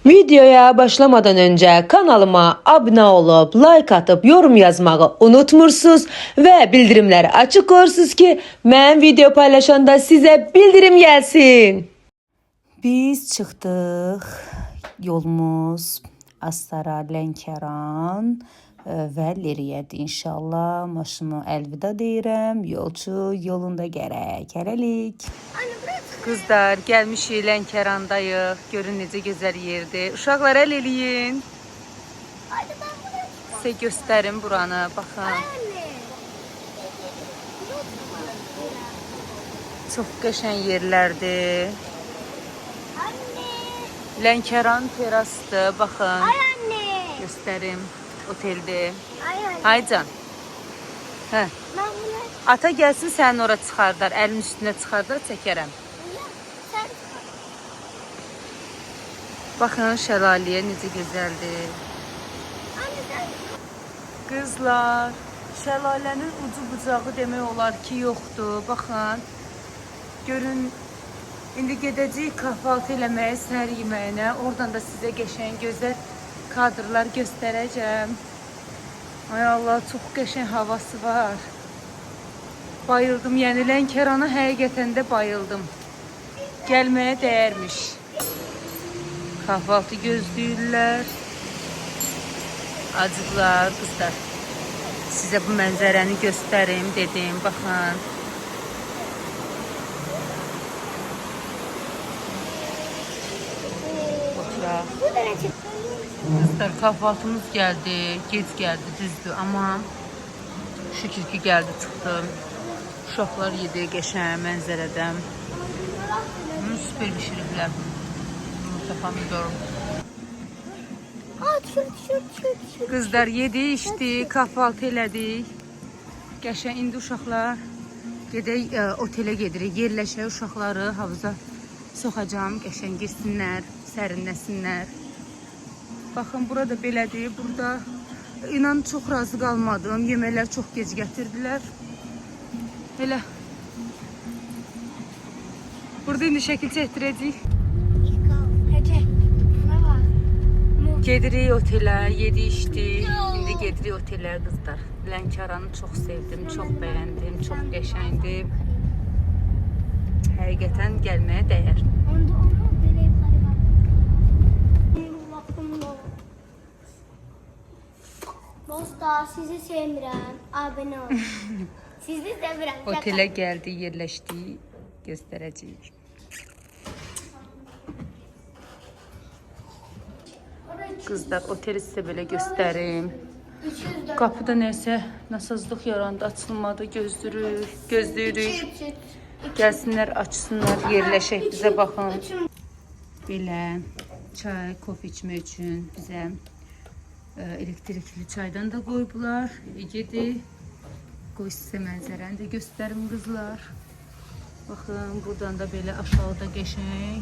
Videoya başlamadan önce kanalıma abone olup like atıp yorum yazmayı unutmursunuz ve bildirimleri açık koyursunuz ki ben video paylaşanda size bildirim gelsin. Biz çıxdıq. Yolumuz Astara, Lənkəran və Leriyədir inşallah. Maşını əlvida deyirəm. Yolçu yolunda gərək. Hələlik. Kızlar gelmişik Lənkərandayıq. Görün necə gözəl yerdir. Uşaqlar əl eləyin. Sizə göstərim buranı. Baxın. Çox qəşəng yerlərdir. Lənkəran terasdır. Baxın. Göstərim. Oteldir. Haycan. Hə. Ata gəlsin sənin ora çıxardar. Əlin üstünə çıxardar çəkərəm. Baxın şəlaləyə necə gözəldir. Qızlar, şəlalənin ucu bucağı demək olar ki yoxdur. Baxın. Görün. İndi gedəcəyik kahvaltı eləməyə, səhər yeməyinə. Oradan da sizə qəşəng gözəl kadrlar göstərəcəm. Ay Allah, çox qəşəng havası var. Bayıldım, yəni Lənkərana həqiqətən də bayıldım. Gəlməyə dəyərmiş. Kahvaltı gözləyirlər. Acıqlar, qızlar. Sizə bu mənzərəni göstərim dedim, baxın. Kızlar, kahvaltımız geldi, gec geldi, düzdür, amma şükür ki geldi, çıxdı. Uşaqlar yedi qəşəng mənzərədən. Süper bişiriblər. Yumurta pomidor. Kızlar yedi, içdi, kahvaltı elədik. Qəşəng indi uşaqlar gedək otelə gedirik, yerləşək, uşaqları havuza soxacam, qəşəng girsinlər, sərinləsinlər. Baxın, burada belədir. Burada inan çox razı qalmadım. Yeməklər çox gec gətirdilər. Elə. Burada indi şəkil çəkdirəcəyik. Gedirik otelə, yedi içdi. İndi gedirik otelə qızlar. Lənkəranı çox sevdim, çox bəyəndim, çox qəşəngdir. Həqiqətən gəlməyə dəyər. Dostlar, sizi sevmirəm. Abunə olun. Sizi sevirəm. Otelə gəldi, yerləşdi, göstərəcəyik. Qızlar, oteli sizə belə göstərim. Qapıda nəsə nasazlıq yarandı, açılmadı, gözləyirik. Gəlsinlər, açsınlar, yerləşək, bizə baxın. Belə çay, kofe içmək üçün bizə elektrikli çaydan da qoyublar. Gedi. Qoy sizə mənzərəni də göstərim qızlar. Baxın, buradan da belə aşağıda qəşəng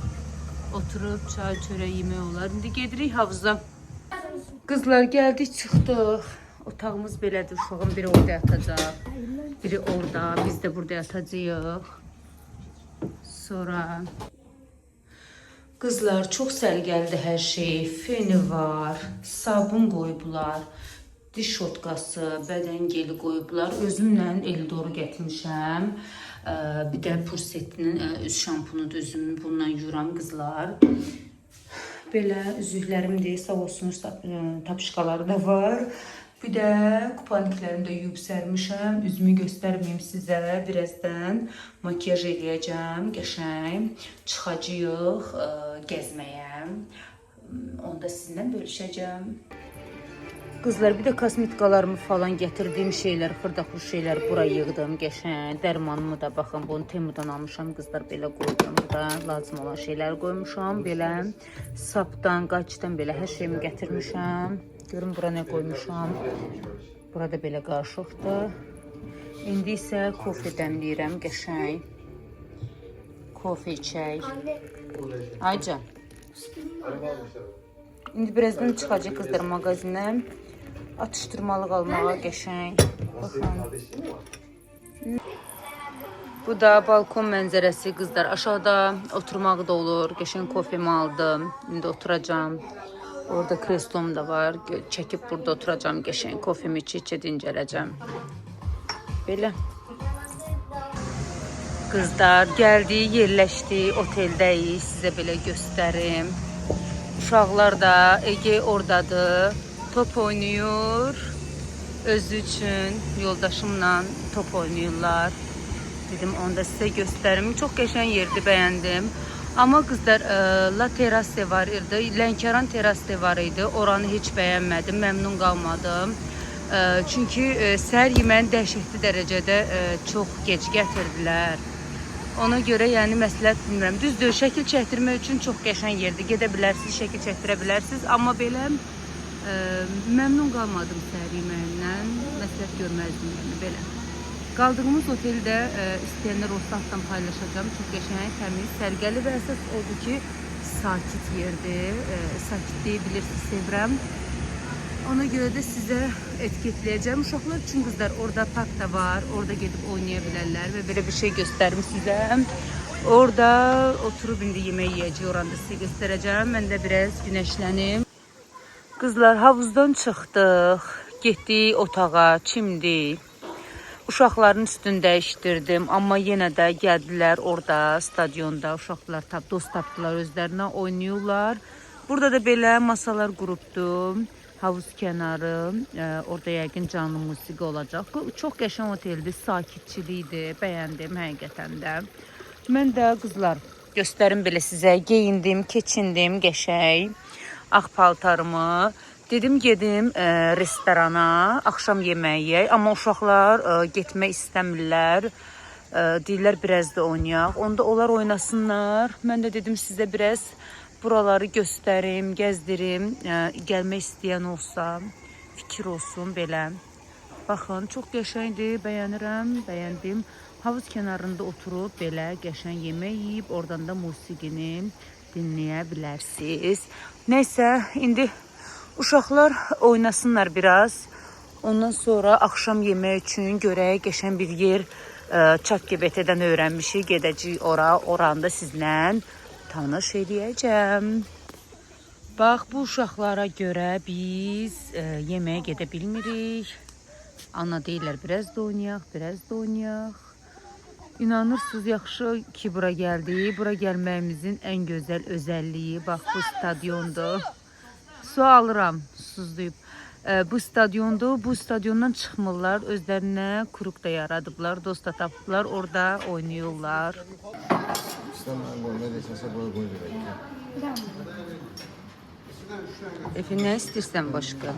oturub çay, çörək yemək olar. İndi gedirik havuza. Qızlar, gəldik, çıxdıq. Otağımız belədir. Uşağım biri orada yatacaq, biri orada. Biz də burada yatacağıq. Sonra qızlar, çox səliqəlidir hər şey. Feni var, sabun qoyublar, diş şotkası, bədən geli qoyublar. Özümlə Eldoru gətirmişəm. Bir də Pursetinin üz şampunudur, özümü bundan yuram qızlar. Belə üzüklərimdir, sağ olsun, tapışqaları da var. Bir də kupaniklərimi də yuyub sərmişəm. Üzümü göstərməyim sizə. Birazdan makyaj eləyəcəm. Qəşəng. Çıxacağıq gəzməyə. Onu da sizinlə bölüşəcəm. Qızlar, bir də kosmetikalarımı falan gətirdiyim şeylər, xırdaxur şeylər bura yığdım. Qəşəng. Dərmanımı da baxın, bunu Temudan almışam. Qızlar, belə qoydum. Burada lazım olan şeylər qoymuşam. Belə sapdan, qaçdan belə hər şeyimi gətirmişəm. Görün, bura nə qoymuşam. Burada belə qarışıqdır. İndi isə kofe dəmləyirəm, qəşəng. Kofe içək. Ayca. İndi birazdan çıxacaq qızlar mağazinə. Atışdırmalıq almağa, qəşəng. Baxın. Bu da balkon mənzərəsi qızlar. Aşağıda oturmaq da olur. Qəşəng kofemi aldım. İndi oturacağam. Orada kreslom da var. Çəkib burada oturacağım. Qəşəng kofemi içə-içə dincələcəm. Belə. Qızlar gəldi, yerləşdi, oteldəyik. Sizə belə göstərim. Uşaqlar da Ege oradadır. Top oynayır. Özü üçün yoldaşımla top oynayırlar. Dedim onu da sizə göstərim. Çox qəşəng yerdi, bəyəndim. Amma qızlar La Terrasse var idi. Lənkəran Terrasse var idi. Oranı heç bəyənmədim, məmnun qalmadım. Çünki səhər yeməyini dəhşətli dərəcədə çox gec gətirdilər. Ona görə yəni məsləhət bilmirəm. Düzdür, şəkil çəkdirmək üçün çox qəşəng yerdir. Gedə bilərsiniz, şəkil çəkdirə bilərsiniz. Amma belə məmnun qalmadım səhər yeməyindən. Məsləhət görməzdim yəni belə. Qaldığımız oteldə istəyənlər olsa altdan paylaşacağım. Çox qəşəng, təmiz, sərgəli və əsas odur ki, sakit yerdir. Sakitliyi bilirsiniz, sevirəm. Ona görə də sizə etiketləyəcəm. Uşaqlar üçün qızlar orada park da var. Orada gedib oynaya bilərlər və belə bir şey göstərim sizə. Orada oturub indi yemək yiyəcək. Oranda sizə göstərəcəm. Mən də biraz güneşlənim. Qızlar havuzdan çıxdıq. Getdik otağa, çimdik. Uşaqların üstünü dəyişdirdim. Amma yenə də gəldilər orada, stadionda. Uşaqlar dost tapdılar özlərinə, oynayırlar. Burada da belə masalar qurubdu. Havuz kənarı, orada yəqin canlı musiqi olacaq. Çox qəşəng oteldir, sakitçilikdir, bəyəndim həqiqətən də. Mən də qızlar göstərim belə sizə, geyindim, keçindim qəşəng, ağ paltarımı. Dedim gedim restorana, axşam yeməyi yeyək, amma uşaqlar getmək istəmirlər. Deyirlər biraz da oynayaq, onda onlar oynasınlar. Mən də dedim sizə biraz buraları göstərim, gəzdirim, gəlmək istəyən olsa, fikir olsun belə. Baxın, çox qəşəngdir, bəyənirəm, bəyəndim. Havuz kənarında oturub belə qəşəng yemək yeyib, oradan da musiqini dinləyə bilərsiniz. Nəysə, indi uşaqlar oynasınlar biraz. Ondan sonra axşam yemək üçün görək qəşəng bir yer ChatGPT-dən öyrənmişik, gedəcəyik ora, oranda sizlə tanış edəcəm. Bax, bu uşaqlara görə biz yeməyə gedə bilmirik. Ana deyirlər, biraz da oynayaq, biraz da oynayaq. İnanırsınız, yaxşı ki, bura gəldik. Bura gəlməyimizin ən gözəl özəlliyi, bax, bu stadiondur. Su alıram, susuzlayıb. Bu stadiondur, bu stadiondan çıxmırlar. Özlərinə kuruk da yaradıblar, dost da tapıblar, orada oynayırlar. Efe, nə istəyirsən başqa?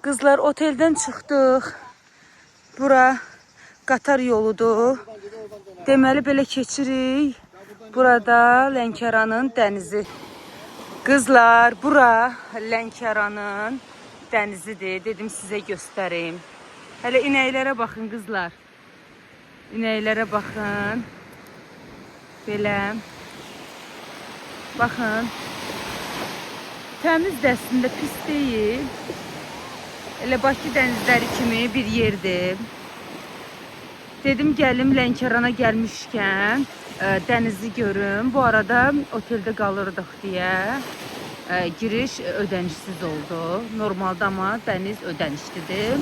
Qızlar, oteldən çıxdıq. Bura qatar yoludur. Deməli, belə keçirik. Burada Lənkəranın dənizi. Qızlar, bura Lənkəranın dənizidir. Dedim sizə göstərim. Hələ inəklərə baxın qızlar. İnəklərə baxın. Belə. Baxın. Təmiz də əslində, pis deyil. Elə Bakı dənizləri kimi bir yerdir. Dedim gəlim Lənkərana gəlmişkən dənizi görüm. Bu arada oteldə qalırdıq deyə giriş ödənişsiz oldu. Normalda amma dəniz ödənişlidir.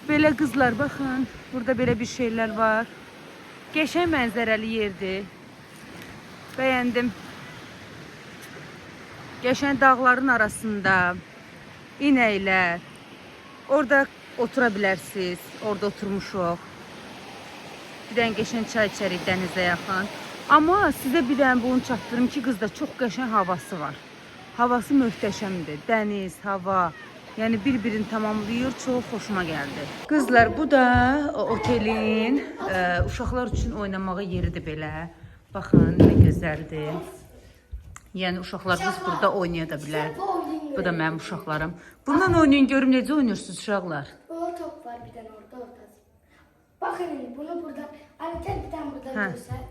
Belə qızlar, baxın. Burada belə bir şeylər var. Qəşəng mənzərəli yerdir. Bəyəndim. Qəşəng dağların arasında inəklər. Orada otura bilərsiniz. Orada oturmuşuq. Bir dənə qəşəng çay içərik dənizə yaxın. Amma sizə bir dənə bunu çatdırım ki, qızda çox qəşəng havası var. Havası möhtəşəmdir. Dəniz, hava, yəni bir-birini tamamlayır. Çox xoşuma gəldi. Qızlar, bu da otelin uşaqlar üçün oynamağa yeridir belə. Baxın, nə gözəldir. Yəni uşaqlar biz burada oynaya da bilər. Bu da mənim uşaqlarım. Bundan oynayın, görüm necə oynuyorsunuz uşaqlar. O top var bir dənə orada ortası. Baxın indi bunu burada. Anne tel bir dənə burada görürsən.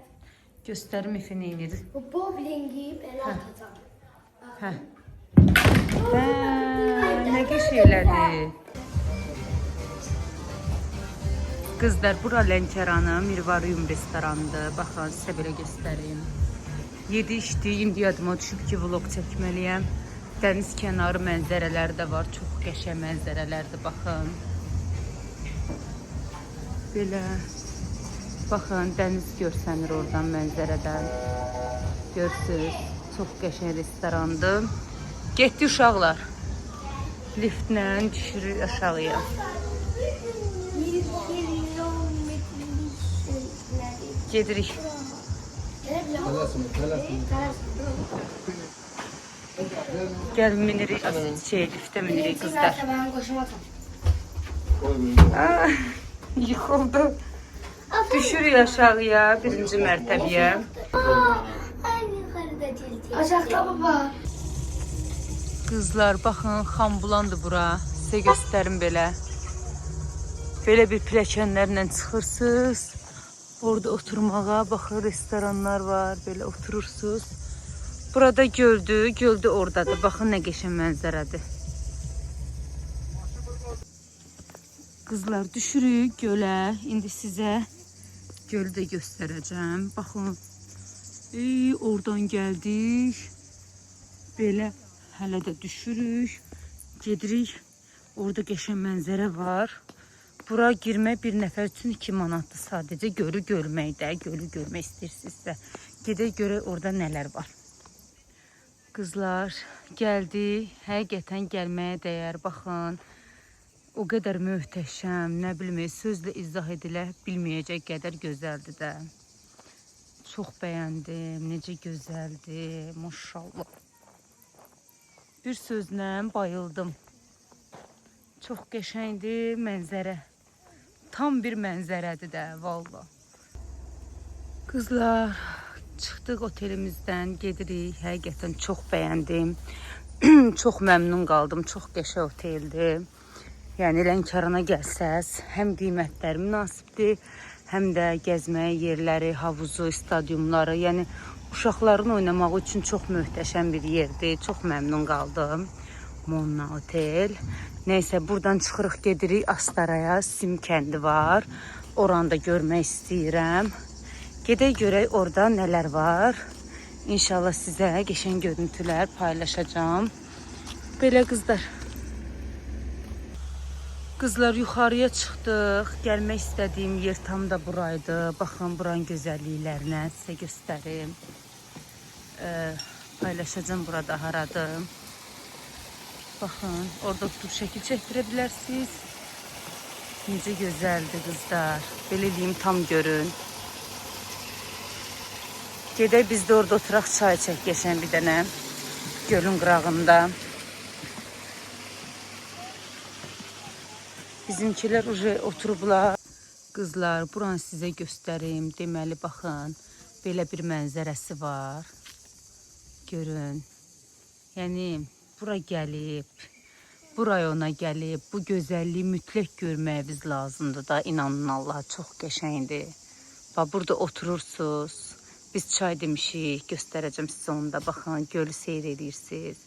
Göstərim Efe nə edir? Bu bowlingi belə atacağım. Hə. Nə qəşənglədi. Qızlar, bura Lənkəranın Mirvaryum restoranıdır. Baxın, sizə belə göstərim. Yedi içdi, indi yadıma düşüb ki, vlog çəkməliyəm. Dəniz kənarı mənzərələri də var. Çox qəşəng mənzərələrdir, baxın. Belə. Baxın, dəniz görsənir oradan mənzərədən. Görsünüz, çox qəşəng restorandır. Getdi uşaqlar. Liftlə düşürük aşağıya. Gedirik. Gəl minirik, liftə minirik qızlar. Yıxıldı. Düşürük aşağıya, birinci mərtəbəyə. Aşağıda baba. Qızlar, baxın, Xambulandır bura. Sizə göstərim belə. Belə bir pilləkənlərlə çıxırsınız. Orada oturmağa, baxın, restoranlar var. Belə oturursunuz. Burada göldür, göldə oradadır. Baxın, nə qəşəng mənzərədir. Qızlar, düşürük gölə. İndi sizə gölü də göstərəcəm. Baxın, oradan gəldik. Belə hələ də düşürük. Gedirik. Orada qəşəng mənzərə var. Bura girmək bir nəfər üçün 2 manatdır sadəcə. Gölü görməkdə, gölü görmək istəyirsinizsə. Gedək görək orada nələr var. Qızlar, gəldik. Həqiqətən gəlməyə dəyər. Baxın. O qədər möhtəşəm, nə bilim, sözlə izah edilə bilməyəcək qədər gözəldir də. Çox bəyəndim, necə gözəldir, maşallah. Bir sözlə bayıldım. Çox qəşəngdir mənzərə. Tam bir mənzərədir də, valla. Qızlar, çıxdıq otelimizdən, gedirik. Həqiqətən çox bəyəndim. Çox məmnun qaldım, çox qəşəng oteldir. Yəni Lənkərana gəlsəz, həm qiymətləri münasibdir, həm də gəzməyə yerləri, havuzu, stadyumları, yəni uşaqların oynamaq üçün çox möhtəşəm bir yerdir. Çox məmnun qaldım. Monna Otel. Nəysə, buradan çıxırıq, gedirik Astaraya. Sim kəndi var. Oranı da görmək istəyirəm. Gedək görək orada nələr var. İnşallah sizə qəşəng görüntülər paylaşacağım. Belə qızlar. Qızlar, yuxarıya çıxdıq. Gəlmək istədiyim yer tam da buraydı. Baxın, buranın gözəlliklərinə sizə göstərim. Paylaşacağım burada haradır. Baxın, orada tutub şəkil çəkdirə bilərsiniz. Necə gözəldir qızlar. Belə deyim, tam görün. Gedək biz də orada oturaq, çay çək qəşəng bir dənə. Gölün qırağında. Bizimkilər oturublar. Qızlar, buranı sizə göstərim. Deməli, baxın, belə bir mənzərəsi var. Görün. Yəni, bura gəlib, bu rayona gəlib, bu gözəlliyi mütləq görməyiniz lazımdır da. İnanın Allah, çox qəşəngdir. Bax, burada oturursunuz. Biz çay demişik, göstərəcəm sizə onu da. Baxın, gölü seyr edirsiniz.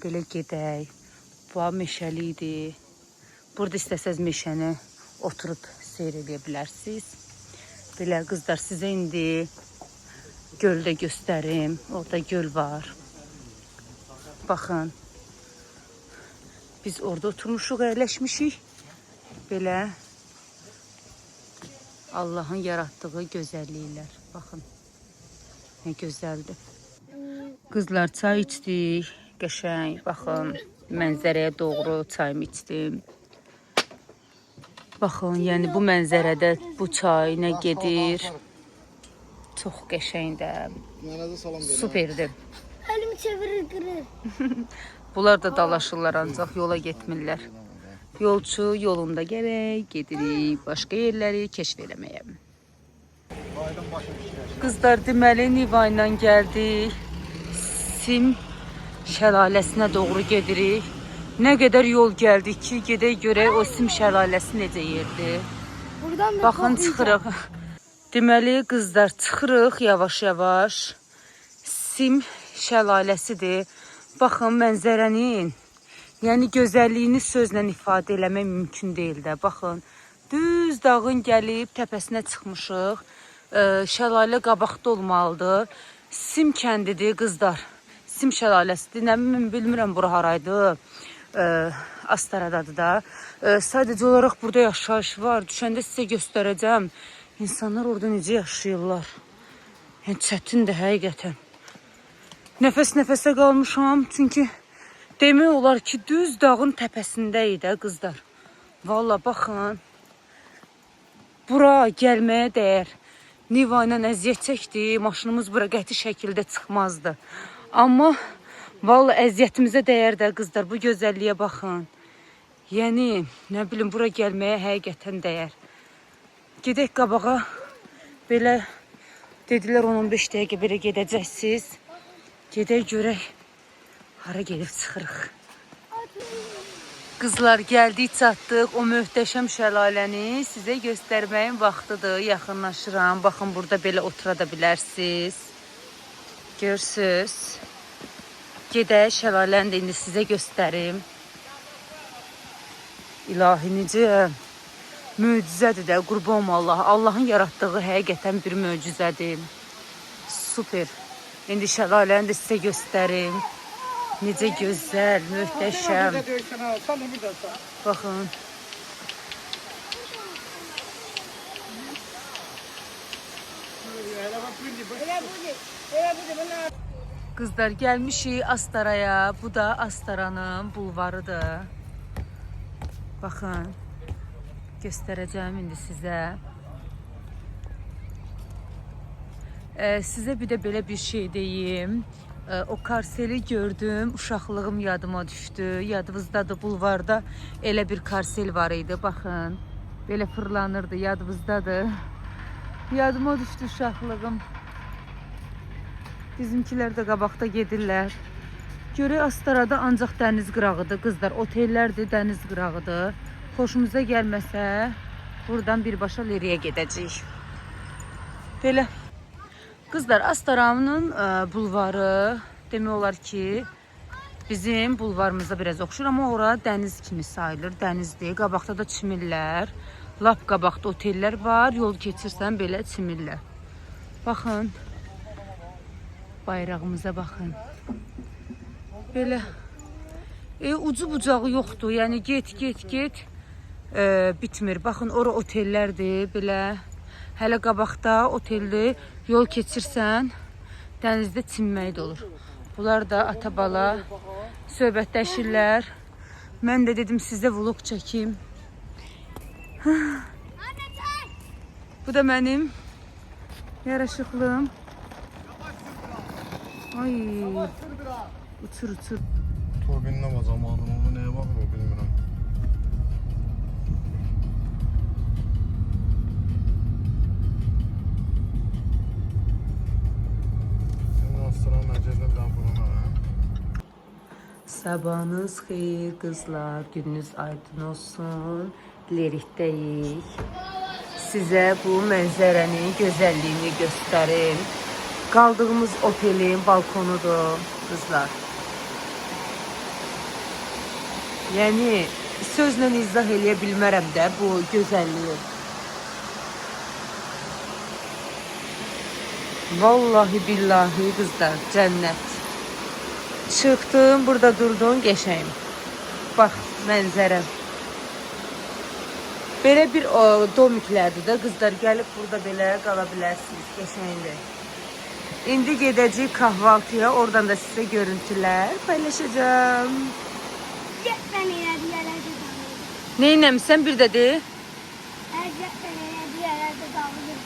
Belə gedək. Bu meşəlidir. Burada istəsəz meşəni oturub seyr edə bilərsiniz. Belə qızlar, sizə indi göldə göstərim. Orada göl var. Baxın. Biz orada oturmuşuq, əyləşmişik. Belə Allahın yaratdığı gözəlliklər. Baxın. Nə gözəldir. Qızlar, çay içdik. Qəşəng, baxın. Mənzərəyə doğru çayımı içdim. Baxın, yəni bu mənzərədə bu çay nə gedir. Çox qəşəngdir. Superdir. Elimi çevirir, qırır. Bunlar da dalaşırlar, ancaq yola getmirlər. Yolçu yolunda gərək gedirik başqa yerləri kəşf eləməyə. Qızlar, deməli Niva ilə gəldik. Sim şəlaləsinə doğru gedirik. Nə qədər yol gəldik ki, gedək görək o Sim şəlaləsi necə yerdir. Baxın, çıxırıq. Deməli, qızlar, çıxırıq yavaş-yavaş. Sim şəlaləsidir. Baxın, mənzərənin, yəni gözəlliyini sözlə ifadə eləmək mümkün deyil də. Baxın, düz dağın gəlib təpəsinə çıxmışıq. Şəlalə qabaqda olmalıdır. Sim kəndidir, qızlar. Sim şəlaləsidir. Nə bilmirəm, bura haraydı. Astaradadır da. Sadəcə olaraq burada yaşayış var. Düşəndə sizə göstərəcəm. İnsanlar orada necə yaşayırlar. Yəni, çətindir həqiqətən. Nəfəs-nəfəsə qalmışam. Çünki demək olar ki, düz dağın təpəsindəyik də, qızlar. Valla, baxın. Bura gəlməyə dəyər. Niva ilə əziyyət çəkdi. Maşınımız bura qəti şəkildə çıxmazdı. Amma valla əziyyətimizə dəyər də, qızlar. Bu gözəlliyə baxın. Yəni, nə bilim, bura gəlməyə həqiqətən dəyər. Gedək qabağa. Belə dedilər 10-15 dəqiqə belə gedəcəksiniz. Gedək görək. Hara gedib çıxırıq. Qızlar, gəldik, çatdıq. O möhtəşəm şəlaləni sizə göstərməyin vaxtıdır. Yaxınlaşıram. Baxın, burada belə otura da bilərsiniz. Görsünüz. Gedək, şəlaləni də indi sizə göstərim. İlahi, necə möcüzədir də, qurban Allah. Allahın yaratdığı həqiqətən bir möcüzədir. Super. İndi şəlaləni də sizə göstərim. Necə gözəl, möhtəşəm. Baxın. Qızlar, gəlmişik Astaraya. Bu da Astaranın bulvarıdır. Baxın. Göstərəcəm indi sizə. Sizə bir də belə bir şey deyim. O karseli gördüm, uşaqlığım yadıma düşdü. Yadınızdadır, bulvarda elə bir karsel var idi. Baxın, belə fırlanırdı, yadınızdadır. Yadıma düşdü uşaqlığım. Bizimkilər də qabaqda gedirlər. Görək, Astarada ancaq dəniz qırağıdır, qızlar. Otellərdir, dəniz qırağıdır. Xoşumuza gəlməsə, buradan birbaşa Leriyə gedəcəyik. Belə. Qızlar, Astaranın bulvarı demək olar ki, bizim bulvarımıza biraz oxşur, amma ora dəniz kimi sayılır, dənizdir. Qabaqda da çimirlər, lap qabaqda otellər var, yol keçirsən belə çimirlər. Baxın, bayrağımıza baxın. Belə, ucu bucağı yoxdur, yəni get, bitmir. Baxın, ora otellərdir, belə. Hələ qabaqda oteldir, yol keçirsən, dənizdə çimmək də olur. Bunlar da ata-bala söhbətləşirlər. Mən də dedim sizə vlog çəkim. Bu da mənim yaraşıqlım. Ay, uçur. Turbinlə vazamadım, ama neye bakıyor bilmirəm. Sabahınız xeyir qızlar, gününüz aydın olsun. Lerikdəyik. Sizə bu mənzərənin gözəlliyini göstərim. Qaldığımız otelin balkonudur qızlar. Yəni sözlə izah eləyə bilmərəm də bu gözəlliyi. Vallahi billahi qızlar, cənnət. Çıxdım, burada durdum, qəşəyim. Bax, mənzərəm. Belə bir domiklərdir də, qızlar, gəlib burada belə qala bilərsiniz, qəşəyindir. İndi gedəcəyik kahvaltıya, oradan da sizə görüntülər paylaşacağım. Cidden ileride yerlerde dağılır. Ne inəmsən bir də de? Cidden ileride yerlerde dağılır.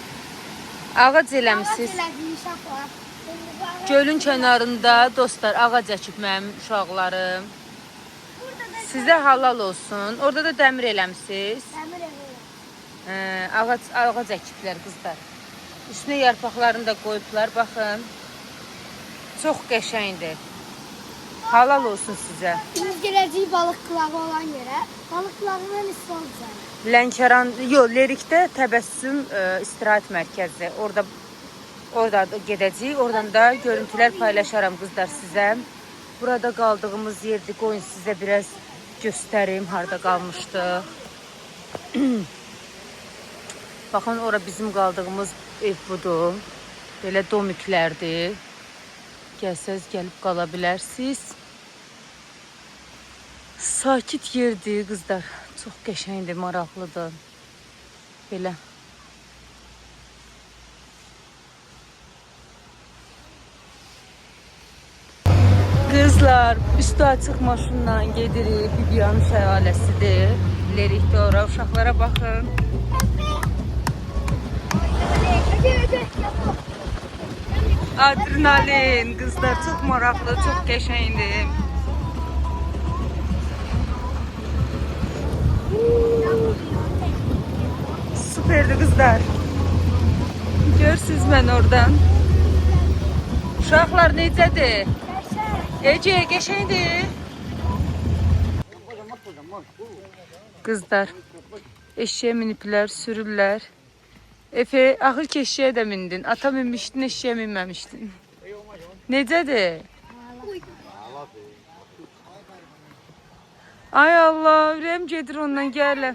Ağac eləmisiz. Ağaç elədi, uşaq var. Gölün kənarında dostlar ağac əkib mənim uşaqlarım. Burada da Sizə halal olsun. Orada da dəmir eləmisiz. demir evi. Ağac əkiblər qızlar. Üstünə yarpaqlarını da qoyublar, baxın. Çox qəşəngdir. Halal olsun sizə. Biz gələcəyik balıq qulağı olan yerə. Balıq qulağından üstü olacaq. Lənkəran, Lerikdə Təbəssüm istirahət mərkəzi. Orada gedəcəyik. Oradan da görüntülər paylaşaram qızlar sizə. Burada qaldığımız yerdə qoyun sizə biraz göstərim harda qalmışdıq. Baxın, ora bizim qaldığımız ev budur. Belə domiklərdir. Gəlsəz gəlib qala bilərsiniz. Sakit yerdir qızlar. Çox qəşəngdir, maraqlıdır. Belə. Qızlar, üstü açıq maşınla gedirik. Bibiyanın şəlaləsidir. Lerikdə ora, uşaqlara baxın. Adrenalin, qızlar, çox maraqlı, çox qəşəngdir. Süperdi qızlar. Görürsünüz mən oradan. Uşaqlar necədir? Ece, qəşəngdir. Qızlar, eşeğe miniblər, sürürlər. Efe, axır ki eşeğe də mindin. Ata minmişdin, eşeğe minməmişdin. Necədir? Ay Allah, ürəyim gedir ondan, gələ.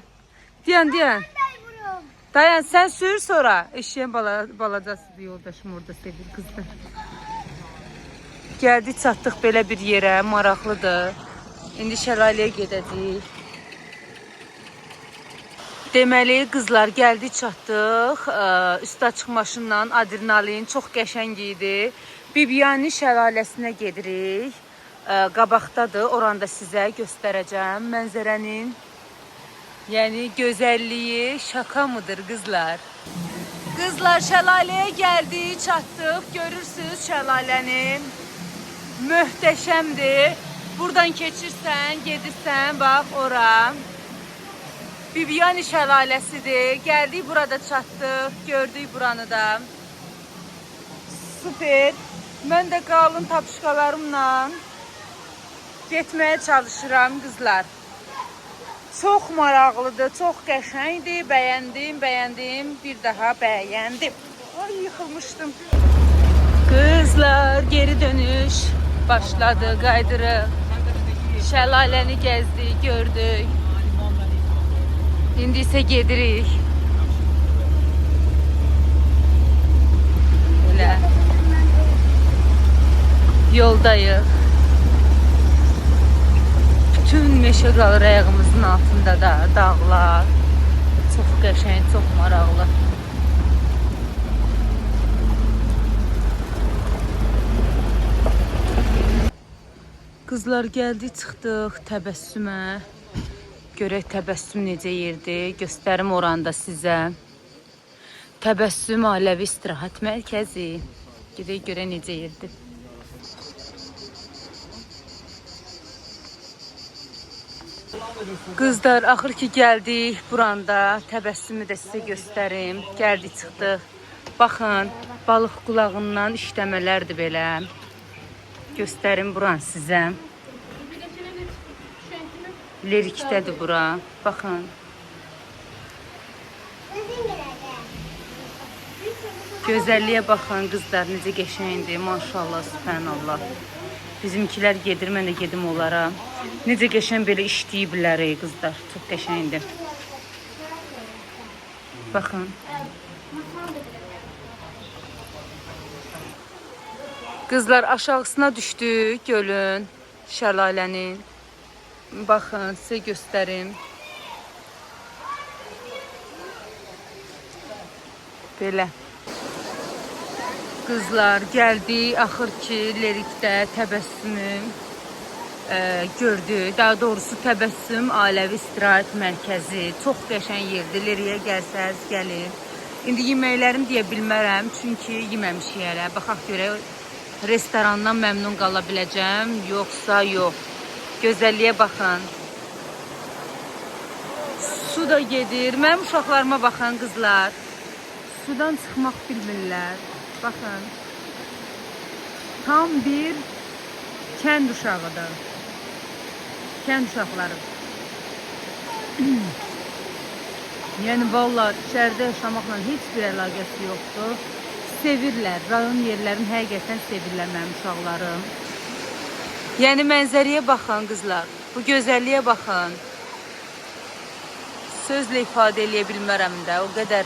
Deyən. Dayan, sən sür sonra. Eşeğin balacasıdır, yoldaşım orada sevir qızlar. Gəldik, çatdıq belə bir yerə, maraqlıdır. İndi şəlaləyə gedəcəyik. Deməli, qızlar, gəldik, çatdıq. Üstü açıq maşınla adrenalin çox qəşəng idi. Bibiyani şəlaləsinə gedirik. Qabaqdadır, oranda sizə göstərəcəm mənzərənin. Yəni, gözəlliyi şaka mıdır qızlar? Qızlar, şəlaləyə gəldik, çatdıq. Görürsünüz şəlalənin. Möhtəşəmdir. Buradan keçirsən, gedirsən, bax ora. Bibiyani şəlaləsidir. Gəldik, burada çatdıq. Gördük buranı da. Süper. Mən də qalın tapışqalarımla getməyə çalışıram qızlar. Çox maraqlıdır, çox qəşəngdir. Bəyəndim. Bir daha bəyəndim. Ay, yıxılmışdım. Qızlar, geri dönüş başladı, qaydırıq. Şəlaləni gəzdik, gördük. İndi isə gedirik. Belə. Yoldayıq. Bütün meşə qalır ayağımızın altında da dağlar. Çox qəşəng, çox maraqlı. Qızlar, gəldik, çıxdıq Təbəssümə. Görək Təbəssüm necə yerdir. Göstərim oranda sizə. Təbəssüm ailəvi istirahət mərkəzi. Gedək görək necə yerdir. Qızlar, axır ki gəldik buranda. Təbəssümü də sizə göstərim. Gəldik, çıxdıq. Baxın, balıq qulağından işləmələrdir belə. Göstərim buran sizə. Lerikdədir bura. Baxın. Gözəlliyə baxın qızlar, necə qəşəngdir. Maşallah, subhanallah. Bizimkilər gedir, mən də gedim onlara. Necə qəşəng belə işləyiblər qızlar. Çox qəşəngdir. Baxın. Qızlar, aşağısına düşdük gölün, şəlalənin. Baxın, sizə göstərim. Belə. Qızlar, gəldik, axır ki, Lerikdə Təbəssümü gördük. Daha doğrusu Təbəssüm ailəvi istirahət mərkəzi. Çox qəşəng yerdir. Leriyə gəlsəz, gəlin. İndi yeməklərim deyə bilmərəm, çünki yeməmişik hələ. Baxaq görək, restorandan məmnun qala biləcəm, yoxsa yox. Gözəlliyə baxın. Su da gedir. Mənim uşaqlarıma baxın qızlar. Sudan çıxmaq bilmirlər. Baxın. Tam bir Kənd uşağıdır. Kənd uşaqları. Yəni vallahi şəhərdə yaşamaqla heç bir əlaqəsi yoxdur. Sevirlər, rayon yerlərini həqiqətən sevirlər mənim uşaqlarım. Yəni mənzərəyə baxın qızlar, bu gözəlliyə baxın. Sözlə ifadə eləyə bilmərəm də, o qədər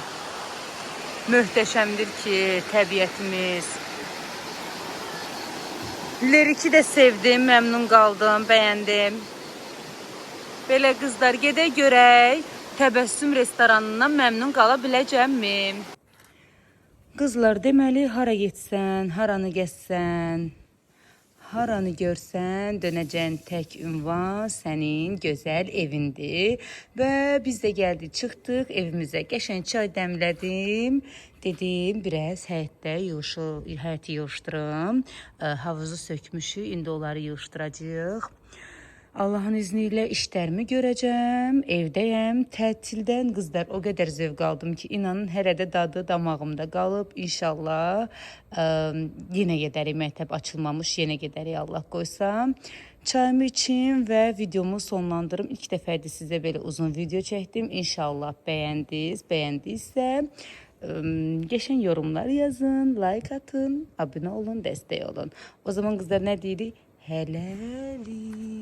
möhtəşəmdir ki, təbiətimiz. Leriki də sevdim, məmnun qaldım, bəyəndim. Belə qızlar, gedək görək, Təbəssüm restoranından məmnun qala biləcəmmi? Qızlar, deməli, hara getsən, haranı gəzsən, haranı görsən, dönəcən tək ünvan sənin gözəl evindir. Və biz də gəldik, çıxdıq evimizə, qəşəng çay dəmlədim. Dedim, biraz həyəti yığışdırım. Havuzu sökmüşük, indi onları yığışdıracağıq. Allahın izni ilə işlərimi görəcəm, evdəyəm, tətildən qızlar o qədər zövq aldım ki, inanın hələ də dadı damağımda qalıb. İnşallah yenə gedərik, məktəb açılmamış, yenə gedərik Allah qoysa. Çayımı içim və videomu sonlandırım. İlk dəfədir sizə belə uzun video çəkdim. İnşallah bəyəndiniz, bəyəndinizsə qəşəng yorumlar yazın, like atın, abunə olun, dəstək olun. O zaman qızlar nə deyirik? Hələlik.